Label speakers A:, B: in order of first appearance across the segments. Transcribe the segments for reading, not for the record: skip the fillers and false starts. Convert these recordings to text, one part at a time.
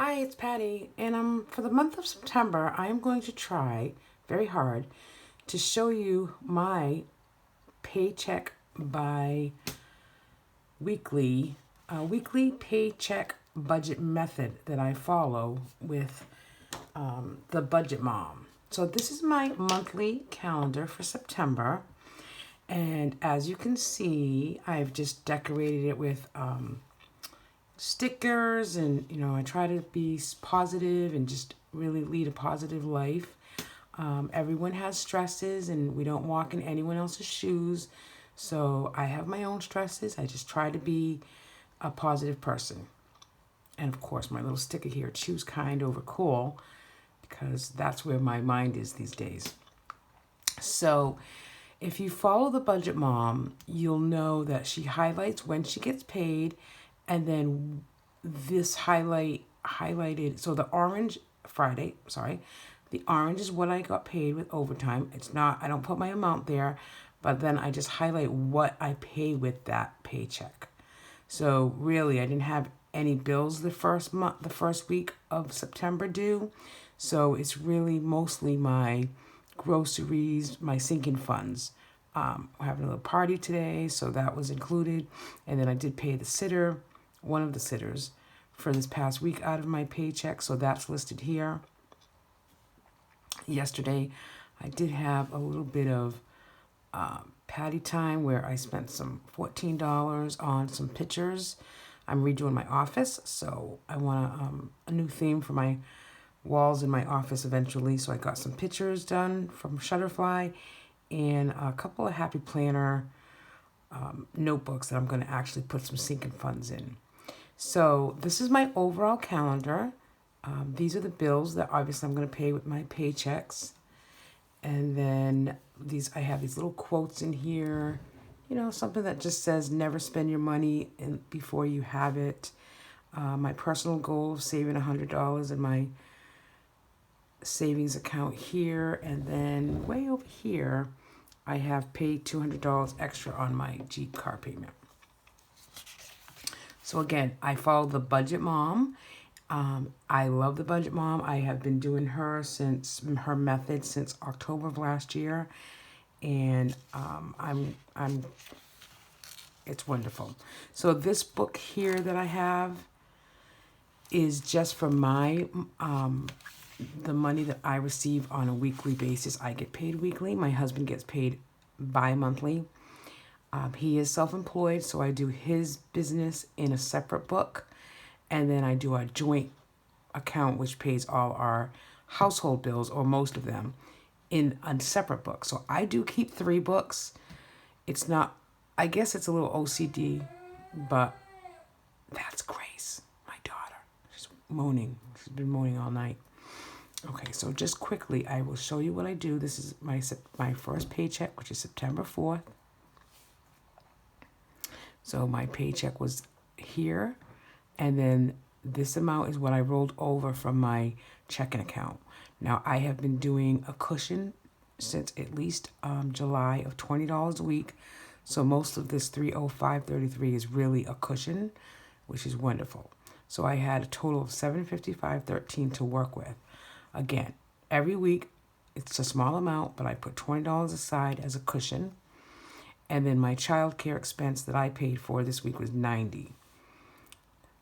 A: Hi, it's Patty, and for the month of September, I am going to try very hard to show you my paycheck by weekly paycheck budget method that I follow with the Budget Mom. So this is my monthly calendar for September, and as you can see, I've just decorated it with stickers, and I try to be positive and just really lead a positive life. Everyone has stresses, and we don't walk in anyone else's shoes, so I have my own stresses. I just try to be a positive person. And of course, my little sticker here, choose kind over cool, because that's where my mind is these days. So if you follow the Budget Mom, you'll know that she highlights when she gets paid, and then this highlighted, so the orange Friday, the orange is what I got paid with overtime. It's not, I don't put my amount there, but then I just highlight what I pay with that paycheck. So really, I didn't have any bills the first week of September due. So it's really mostly my groceries, my sinking funds. We're having a little party today, so that was included. And then I did pay the sitter, one of the sitters, for this past week out of my paycheck, so that's listed here. Yesterday, I did have a little bit of patty time where I spent some $14 on some pictures. I'm redoing my office, so I want a new theme for my walls in my office eventually. So I got some pictures done from Shutterfly and a couple of Happy Planner notebooks that I'm going to actually put some sinking funds in. So this is my overall calendar. These are the bills that obviously I'm going to pay with my paychecks. And then I have these little quotes in here, something that just says never spend your money before you have it. My personal goal of saving $100 in my savings account here. And then way over here, I have paid $200 extra on my Jeep car payment. So again, I follow the Budget Mom. I love the Budget Mom. I have been doing her method since October of last year, and it's wonderful. So this book here that I have is just for my the money that I receive on a weekly basis. I get paid weekly. My husband gets paid bi-monthly. He is self-employed, so I do his business in a separate book. And then I do a joint account, which pays all our household bills, or most of them, in a separate book. So I do keep 3 books. It's not, I guess it's a little OCD, but that's Grace, my daughter. She's moaning. She's been moaning all night. Okay, so just quickly, I will show you what I do. This is my first paycheck, which is September 4th. So my paycheck was here, and then this amount is what I rolled over from my checking account. Now, I have been doing a cushion since at least July of $20 a week. So most of this $305.33 is really a cushion, which is wonderful. So I had a total of $755.13 to work with. Again, every week, it's a small amount, but I put $20 aside as a cushion. And then my child care expense that I paid for this week was $90.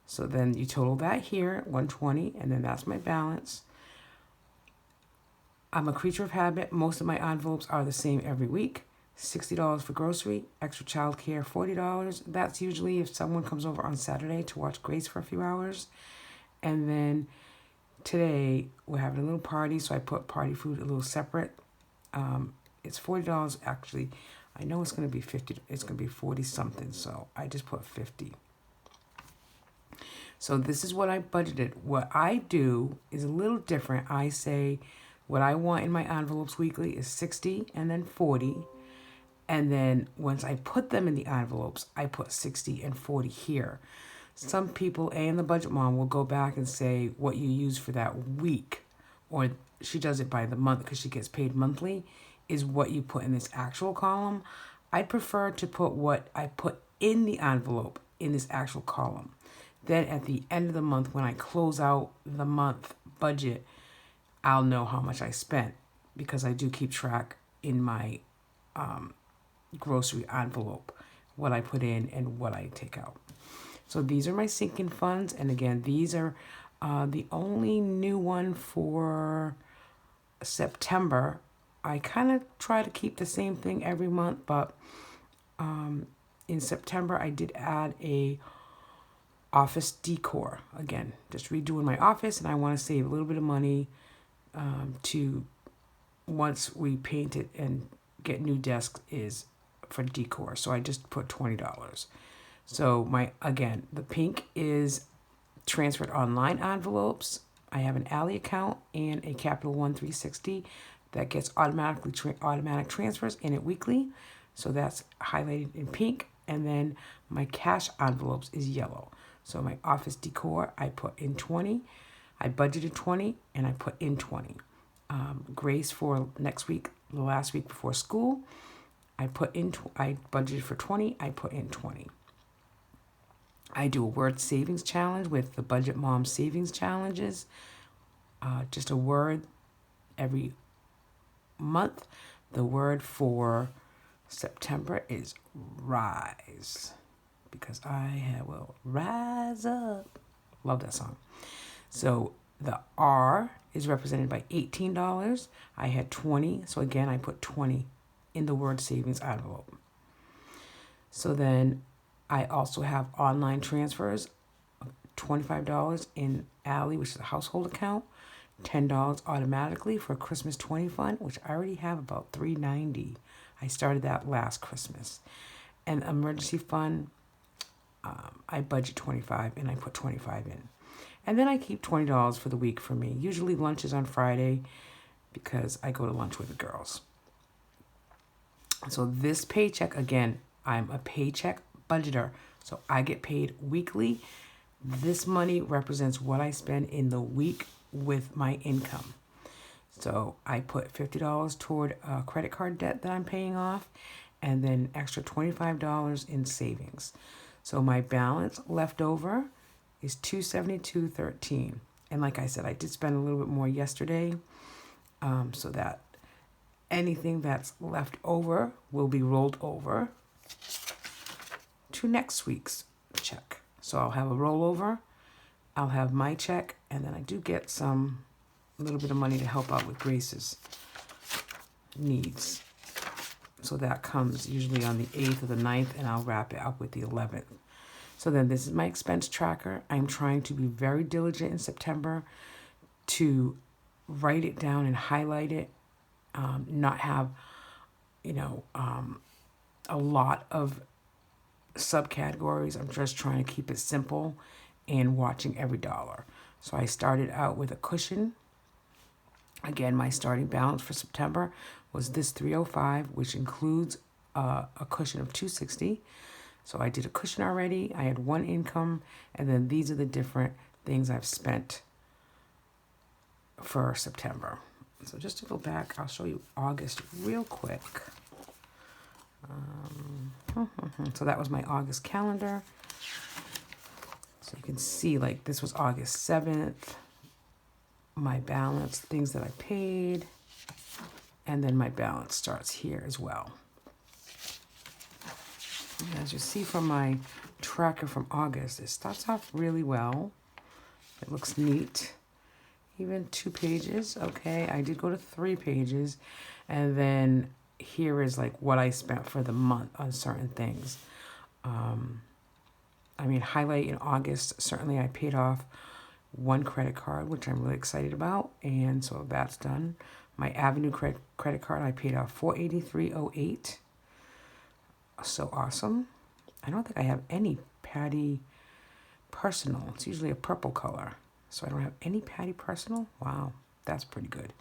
A: So then you total that here, $120, and then that's my balance. I'm a creature of habit. Most of my envelopes are the same every week. $60 for grocery, extra child care, $40. That's usually if someone comes over on Saturday to watch Grace for a few hours. And then today we're having a little party, so I put party food a little separate. It's $40 actually. I know it's going to be 50. It's going to be 40 something, so I just put 50. So this is what I budgeted. What I do is a little different. I say what I want in my envelopes weekly is 60 and then 40. And then once I put them in the envelopes, I put 60 and 40 here. Some people and the Budget Mom will go back and say what you use for that week, or she does it by the month because she gets paid monthly, is what you put in this actual column. I prefer to put what I put in the envelope in this actual column. Then at the end of the month, when I close out the month budget, I'll know how much I spent because I do keep track in my grocery envelope, what I put in and what I take out. So these are my sinking funds. And again, these are the only new one for September. I kind of try to keep the same thing every month, but in September I did add a office decor. Again, just redoing my office, and I want to save a little bit of money to once we paint it and get new desks is for decor. So I just put $20. So the pink is transferred online envelopes. I have an Ally account and a Capital One 360 that gets automatic transfers in it weekly. So that's highlighted in pink. And then my cash envelopes is yellow. So my office decor, I put in 20. I budgeted 20 and I put in 20. Grace for next week, the last week before school, I budgeted for 20. I put in 20. I do a word savings challenge with the Budget Mom Savings Challenges. Just a word every month. The word for September is rise, because I will rise up. Love that song. So the R is represented by $18. I had 20, so again I put 20 in the word savings envelope. So then I also have online transfers, $25 in Ally, which is a household account, $10 automatically for Christmas 20 fund, which I already have about $390. I started that last Christmas. And emergency fund, I budget 25 and I put 25 in. And then I keep $20 for the week for me. Usually lunch is on Friday because I go to lunch with the girls. So this paycheck, again, I'm a paycheck budgeter. So I get paid weekly. This money represents what I spend in the week with my income. So I put $50 toward a credit card debt that I'm paying off, and then extra $25 in savings. So my balance left over is $272.13. And like I said, I did spend a little bit more yesterday, so that anything that's left over will be rolled over to next week's check. So I'll have a rollover, I'll have my check, and then I do get some little bit of money to help out with Grace's needs. So that comes usually on the 8th or the 9th, and I'll wrap it up with the 11th. So then this is my expense tracker. I'm trying to be very diligent in September to write it down and highlight it, not have, a lot of subcategories. I'm just trying to keep it simple and watching every dollar. So I started out with a cushion. Again, my starting balance for September was this $305, which includes a cushion of $260. So I did a cushion already. I had one income, and then these are the different things I've spent for September. So just to go back, I'll show you August real quick. So that was my August calendar. So you can see, like, this was August 7th. My balance, things that I paid, and then my balance starts here as well. And as you see from my tracker from August, it starts off really well. It looks neat. Even 2 pages. Okay, I did go to 3 pages. And then here is like what I spent for the month on certain things. Highlight in August, certainly I paid off one credit card, which I'm really excited about. And so that's done. My Avenue credit card, I paid off $483.08. So awesome. I don't think I have any Patty Personal. It's usually a purple color. So I don't have any Patty Personal. Wow, that's pretty good.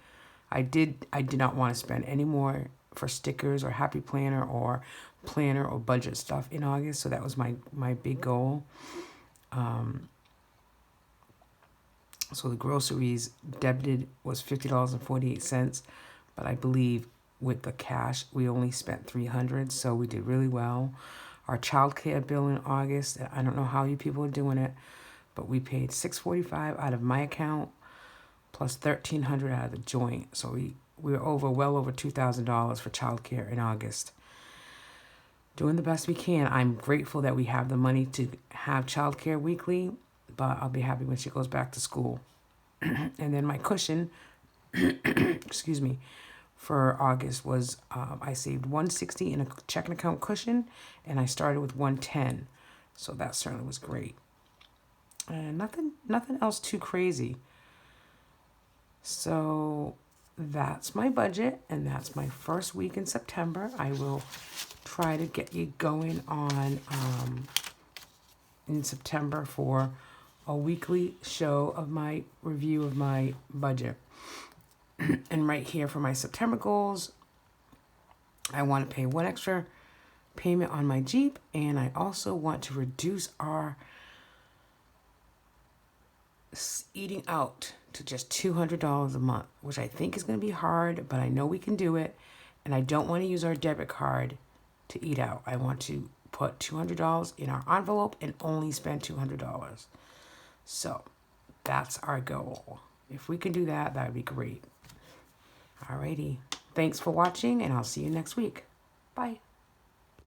A: I did not want to spend any more for stickers or Happy Planner or budget stuff in August. So that was my big goal. So the groceries debited was $50.48, but I believe with the cash we only spent $300, so we did really well. Our childcare bill in August, I don't know how you people are doing it, but we paid $645 out of my account plus $1,300 out of the joint. So we were well over $2,000 for childcare in August. Doing the best we can. I'm grateful that we have the money to have childcare weekly, but I'll be happy when she goes back to school. And then my cushion, excuse me, for August was I saved $160 in a checking account cushion, and I started with $110, so that certainly was great. And nothing else too crazy. So that's my budget, and that's my first week in September. I will try to get you going on in September for a weekly show of my review of my budget. And right here for my September goals, I want to pay one extra payment on my Jeep, and I also want to reduce our eating out to just $200 a month, which I think is going to be hard, but I know we can do it. And I don't want to use our debit card to eat out. I want to put $200 in our envelope and only spend $200. So that's our goal. If we can do that, that would be great. Alrighty. Thanks for watching, and I'll see you next week. Bye.